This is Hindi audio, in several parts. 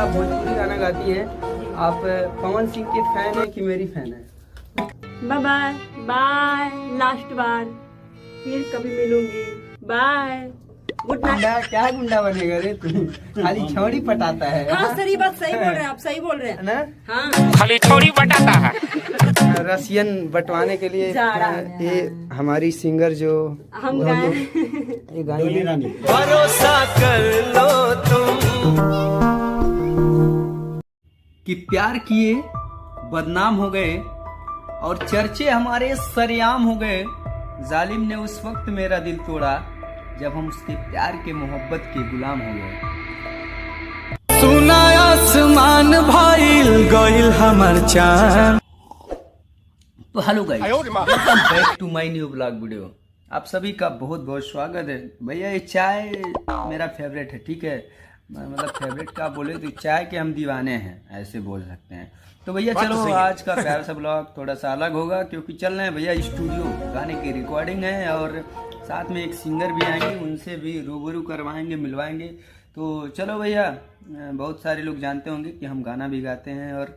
आप भोजपुरी गाना गाती हैं, आप पवन सिंह के फैन है कि मेरी फैन है? बाय बाय बाय, लास्ट बार, फिर कभी मिलूंगी, बाय, गुड नाइट। क्या गुंडा बनेगा रे तू? खाली छौड़ी पटाता है। हाँ सर, ये बात सही बोल रहे हैं आप, सही बोल रहे हैं ना? हाँ, खाली छौड़ी पटाता है। रसियन बंटवाने के लिए ये हमारी सिंगर जो हम गाए ये गाने भरोसा कर लो तुम कि प्यार किए बदनाम हो गए और चर्चे हमारे सरेआम हो गए। जालिम ने उस वक्त मेरा दिल तोड़ा जब हम उसके प्यार के मोहब्बत के गुलाम हो गए। सुना आसमान भाईल गइल हमर चांद। तो hello guys, welcome back to my new blog video. आप सभी का बहुत बहुत स्वागत है। भैया ये चाय मेरा फेवरेट है, ठीक है? मतलब फेवरेट का बोले तो चाय के हम दीवाने हैं, ऐसे बोल सकते हैं। तो भैया चलो आज का प्यार सा ब्लॉग थोड़ा सा अलग होगा क्योंकि चल रहे हैं भैया स्टूडियो, गाने की रिकॉर्डिंग है और साथ में एक सिंगर भी आएंगे, उनसे भी रूबरू करवाएंगे, मिलवाएंगे। तो चलो भैया, बहुत सारे लोग जानते होंगे कि हम गाना भी गाते हैं और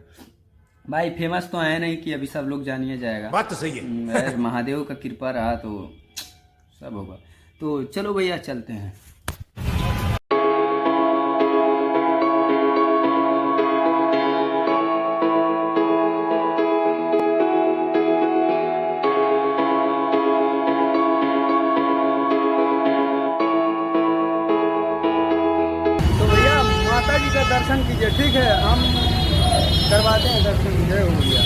भाई फेमस तो है नहीं कि अभी सब लोग जानिए जाएगा। बात तो सही है। महादेव का कृपा रहा तो सब होगा। तो चलो भैया चलते हैं। माता जी का दर्शन कीजिए, ठीक है? हम करवाते हैं दर्शन। जय हो भैया।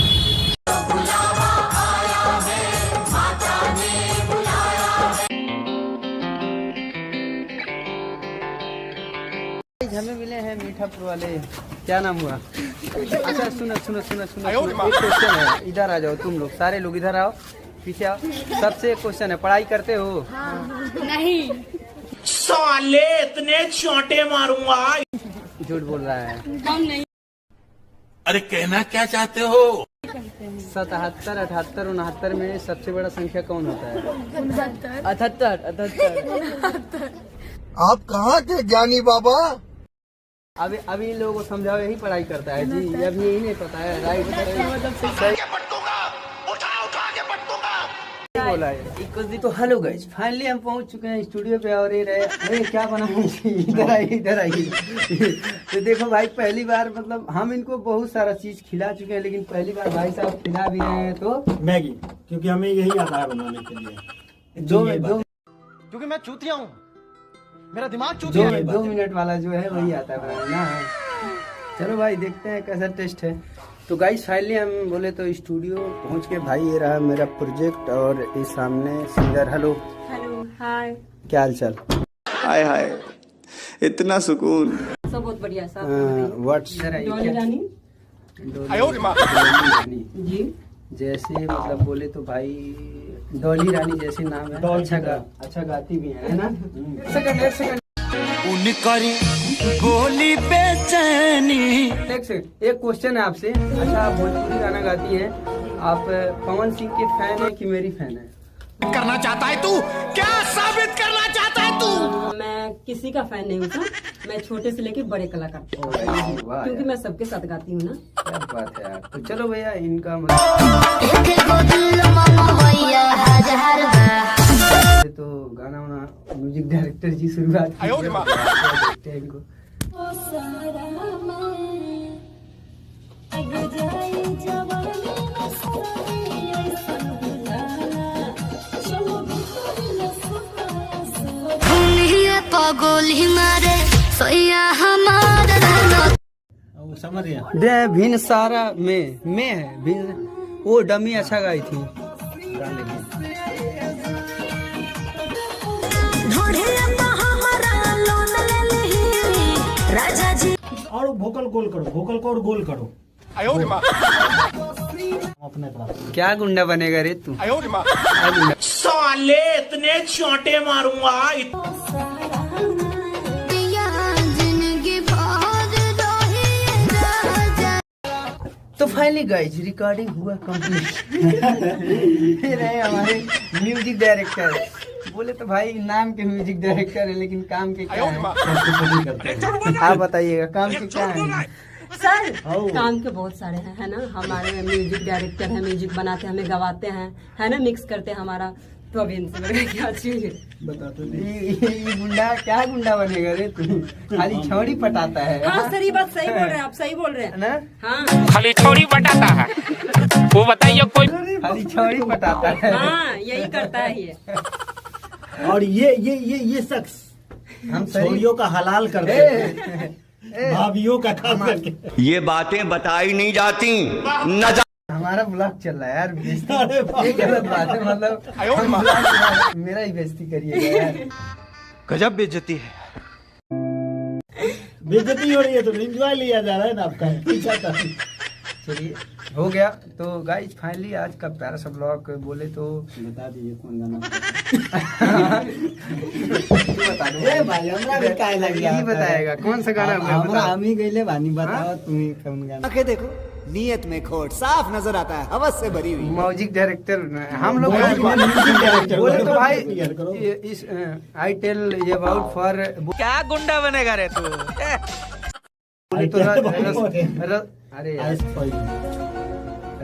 हमें मिले हैं मीठापुर वाले, क्या नाम हुआ? अच्छा सुनो सुनो सुनो सुनो, एक क्वेश्चन है, इधर आ जाओ तुम लोग, सारे लोग इधर आओ, पीछे आओ। सबसे एक क्वेश्चन है, पढ़ाई करते हो? नहीं। साले इतने चोंटे मारूंगा। झूठ बोल रहा है। हम नहीं। अरे कहना क्या चाहते हो? 77, 78, 69 में सबसे बड़ा संख्या कौन होता है? 78। आप कहाँ के ज्ञानी बाबा? अभी इन लोगों को समझाओ, यही पढ़ाई करता है जी। अब यही नहीं पता है, राइट मतलब सही बोला है। तो हेलो गाइस, फाइनली हम पहुंच चुके हैं स्टूडियो पे और ये रहे। अरे क्या बना है? इधर आइए। तो देखो भाई, पहली बार मतलब हम इनको बहुत सारा चीज खिला चुके हैं, लेकिन पहली बार भाई साहब खिला भी रहे हैं तो मैगी, क्योंकि हमें यही आता है बनाने के लिए। क्योंकि मैं चूतिया हूँ, मेरा दिमाग चूतिया है। 2 मिनट वाला जो है वही आता है बनाना। चलो भाई देखते हैं कैसा टेस्ट है। तो गाइस फाइनली हम बोले तो स्टूडियो पहुंच के। भाई ये रहा मेरा प्रोजेक्ट और इस सामने सिंगर। हेलो हेलो, हाय, क्या हाल चाल? हाय हाय, इतना सुकून। सब बहुत बढ़िया साहब। व्हाट्स डॉली रानी जी, जैसे मतलब बोले तो भाई डॉली रानी जैसे नाम है। अच्छा गाती भी है ना? सेकंड उनकरी बोली बेचैनी। एक क्वेश्चन है आपसे। अच्छा आप भोजपुरी गाना गाती हैं, आप पवन सिंह के फैन है कि मेरी फैन है? करना चाहता है तू? क्या साबित करना चाहता है तू? मैं किसी का फैन नहीं हूँ सर, मैं छोटे से लेके बड़े कलाकार तक, क्योंकि मैं सबके साथ गाती हूँ ना। क्या बात है यार। तो चलो भैया इनका तो गाना वाना म्यूजिक डायरेक्टर जी शुरुआत देखते हैं इनको। दे भिन्न सारा में है भिन्न। वो डमी अच्छा गाई थी गाने में। और वोकल गोल करो, वोकल को और गोल करो। अपने तरफ क्या गुंडा बनेगा रे तू? साले इतने चोंटे मारूंगा। तो फाइनली गाइस रिकॉर्डिंग हुआ कंप्लीट। ये रहे हमारे म्यूजिक डायरेक्टर बोले तो भाई नाम के म्यूजिक डायरेक्टर है, लेकिन काम के क्या है? सभी करते हैं। आप बताइएगा काम के क्या है? सर काम के बहुत सारे हैं, है ना। हमारे म्यूजिक डायरेक्टर हैं, म्यूजिक बनाते हैं, हमें गवाते हैं, है ना, मिक्स करते हैं हमारा। तो अभी इनसे बड़ा क्या चीज है बताते ये गुंडा क्या गुंडा बनेगा रे तू? खाली छौड़ी पटाता है। हाँ सर, ये बात सही बोल रहे हैं आप, सही बोल रहे हैं ना? हाँ खाली छोड़ी बताता है। वो बताइए कोई खाली छौड़ी पटाता है। हाँ, यही करता है ये। और ये शख्स हम छोरियों का हलाल करते हैं, भाभियों का काम करके। ये बातें बताई नहीं जाती न हमारा ब्लॉग चल रहा है यार, बेइज्जती अरे बाप ये गलत बात है। मतलब हम ब्लॉग मेरा ही बेइज्जती करिएगा यार। गजब बेइज्जती है। बेइज्जती हो रही है तो एंजॉय लिया जा रहा है ना आपका। चलिए हो गया। तो गाइस फाइनली आज का प्यारा सा ब्लॉग बोले तो बता दीजिए कौन गाना बता दो। ए भाई हमरा भी काहे लग गया? यही बताएगा कौन सा गाना हमरा हम ही गइले बानी, बताओ तुम्ही कौन गाना। आंखें देखो, नीयत में खोट साफ नजर आता है, हवस से भरी हुई। म्यूजिक डायरेक्टर हम लोग म्यूजिक डायरेक्टर बोले तो भाई क्लियर करो। इस आई टेल ये अबाउट फॉर क्या गुंडा बनेगा रे तू? अरे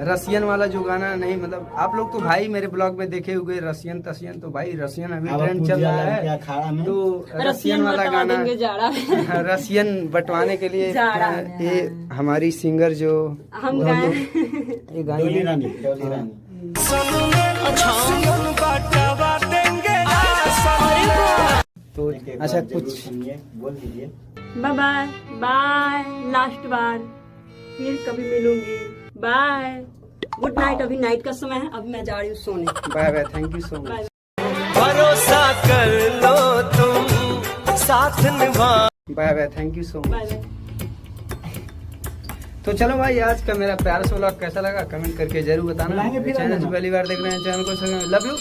रसियन वाला जो गाना नहीं, मतलब आप लोग तो भाई मेरे ब्लॉग में देखे हुए रसियन तसियन, तो भाई रसियन अभी ट्रेंड चल रहा है, तो रसियन वाला बटवा गाना देंगे जाड़ा में। रसियन बंटवाने के लिए जाड़ा में, ये हमारी सिंगर जो हम गाए ये गाई डोली है। रानी, डोली रानी। तो अच्छा कुछ सुनिए, बोल दीजिए। बाय बाय बाय, लास्ट बार फिर कभी मिलूंगी, बाय, गुड नाइट। अभी नाइट का समय है, अभी मैं जा रही हूँ सोने। Bye bye, thank you so much. भरोसा कर लो तुम साथ निभा। Bye bye, thank you so bye much. Bye. तो चलो भाई आज का मेरा प्यारा सा व्लॉग कैसा लगा कमेंट करके जरूर बताना। बुलाएंगे फिर चैनल आना। पहली बार देख रहे हैं चैनल को लव यू।